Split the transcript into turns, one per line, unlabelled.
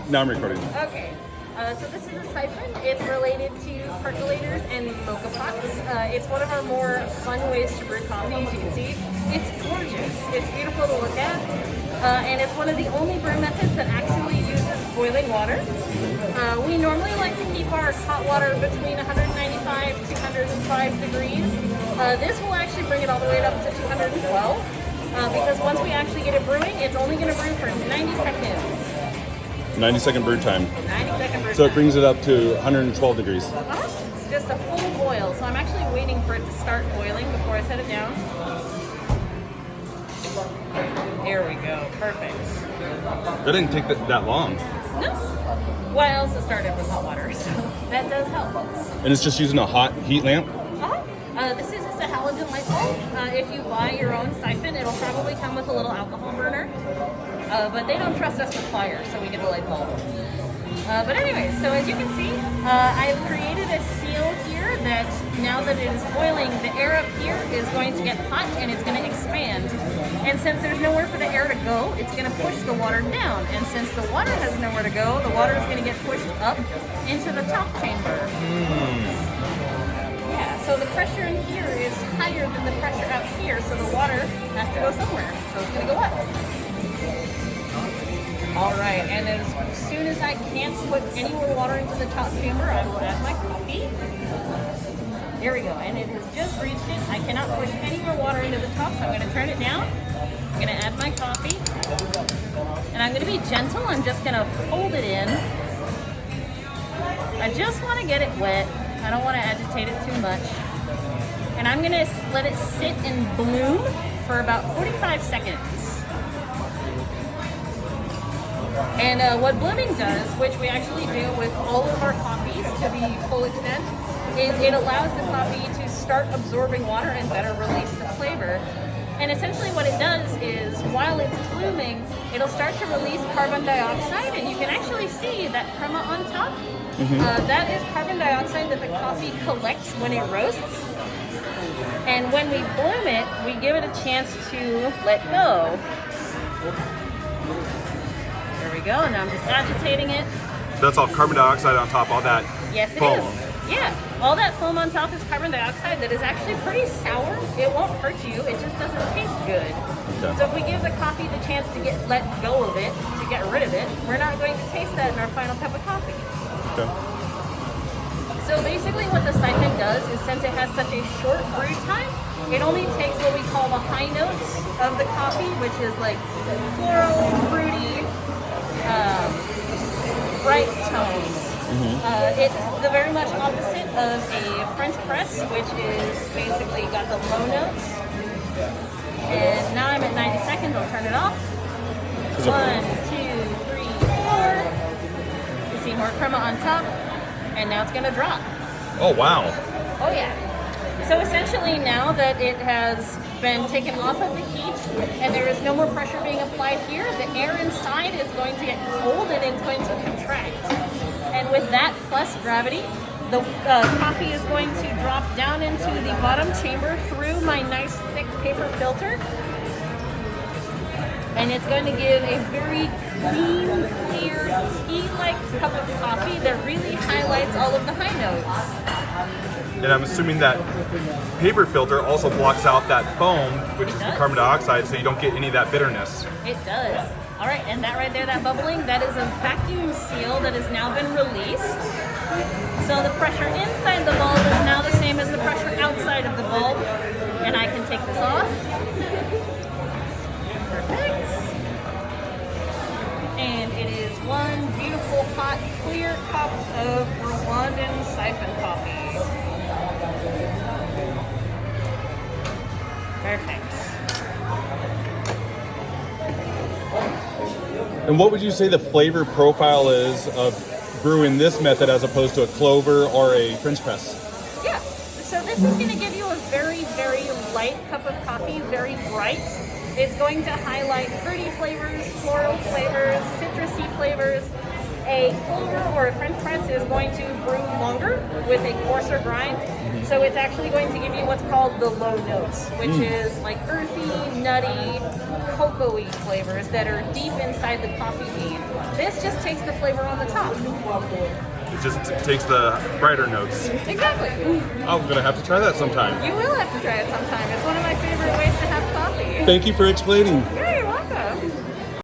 Now I'm recording.
Okay. So this is a siphon. It's related to percolators and mocha pots. It's one of our more fun ways to brew coffee. As you can see, it's gorgeous. It's beautiful to look at, and it's one of the only brew methods that actually uses boiling water. We normally like to keep our hot water between 195 to 205 degrees. This will actually bring it all the way up to 212 because once we actually get it brewing, it's only going to brew for 90 seconds.
90-second brew time.
90-second brew
So
time.
it brings it up to 112 degrees.
It's just a full boil, so I'm actually waiting for it to start boiling before I set it down. There we go, perfect.
That didn't take that long.
No. Well, I also started with hot water, so that does help.
And it's just using a hot heat lamp?
This is just a halogen light bulb. If you buy your own siphon, it'll probably come with a little alcohol burner. But they don't trust us with fire, so we get a light bulb. But anyway, so as you can see, I've created a seal here that now that it is boiling, the air up here is going to get hot and it's going to expand. And since there's nowhere for the air to go, it's going to push the water down. And since the water has nowhere to go, the water is going to get pushed up into the top chamber. Yeah, so the pressure in here is higher than the pressure out here, so the water has to go somewhere. So it's going to go up. All right, and as soon as I can't put any more water into the top chamber, I will add my coffee. There we go, and it has just reached it. I cannot push any more water into the top, so I'm going to turn it down. I'm going to add my coffee, and I'm going to be gentle. I'm just going to fold it in. I just want to get it wet. I don't want to agitate it too much. And I'm going to let it sit and bloom for about 45 seconds. And what blooming does, which we actually do with all of our coffees to the full extent, is it allows the coffee to start absorbing water and better release the flavor. And essentially what it does is, while it's blooming, it'll start to release carbon dioxide, and you can actually see that crema on top. That is carbon dioxide that the coffee collects when it roasts. And when we bloom it, we give it a chance to let go. There we go, and now I'm just agitating it.
That's all carbon dioxide on top, all that foam.
Is. Yeah, all that foam on top is carbon dioxide that is actually pretty sour. It won't hurt you, it just doesn't taste good.
Okay.
So if we give the coffee the chance to let go of it, to get rid of it, we're not going to taste that in our final cup of coffee.
Okay.
So basically what the siphon does is, since it has such a short brew time, it only takes what we call the high notes of the coffee, which is like floral, fruity, bright tones. It's the very much opposite of a French press, which is basically got the low notes. And now I'm at 90 seconds, I'll turn it off. 1, 2, 3, 4. You see more crema on top, and now it's gonna drop.
Oh, wow.
Oh yeah. So essentially, now that it has been taken off of the heat and there is no more pressure being applied here, the air inside is going to get cold and it's going to contract. And with that plus gravity, the coffee is going to drop down into the bottom chamber through my nice thick paper filter. And it's going to give a very clean, clear, tea-like cup of coffee that really highlights all of the high notes.
And I'm assuming that paper filter also blocks out that foam, which is the carbon dioxide, so you don't get any of that bitterness.
It does. All right, and that right there, that bubbling, that is a vacuum seal that has now been released. So the pressure inside the bulb is now the same as the pressure outside of the bulb. And I can take this off. Perfect. And it is one beautiful, hot, clear cup of Rwandan siphon coffee. Perfect.
And what would you say the flavor profile is of brewing this method as opposed to a Clover or a French press?
Yeah, so this is going to give you a very, very light cup of coffee, very bright. It's going to highlight fruity flavors, floral flavors, citrusy flavors. A Clover or a French press is going to brew longer with a coarser grind. So it's actually going to give you what's called the low notes, which is like earthy, nutty, cocoa-y flavors that are deep inside the coffee bean. This just takes the flavor on the top.
It just takes the brighter notes.
Exactly.
I'm going to have to try that sometime.
You will have to try it sometime. It's one of my favorite ways to have coffee.
Thank you for explaining.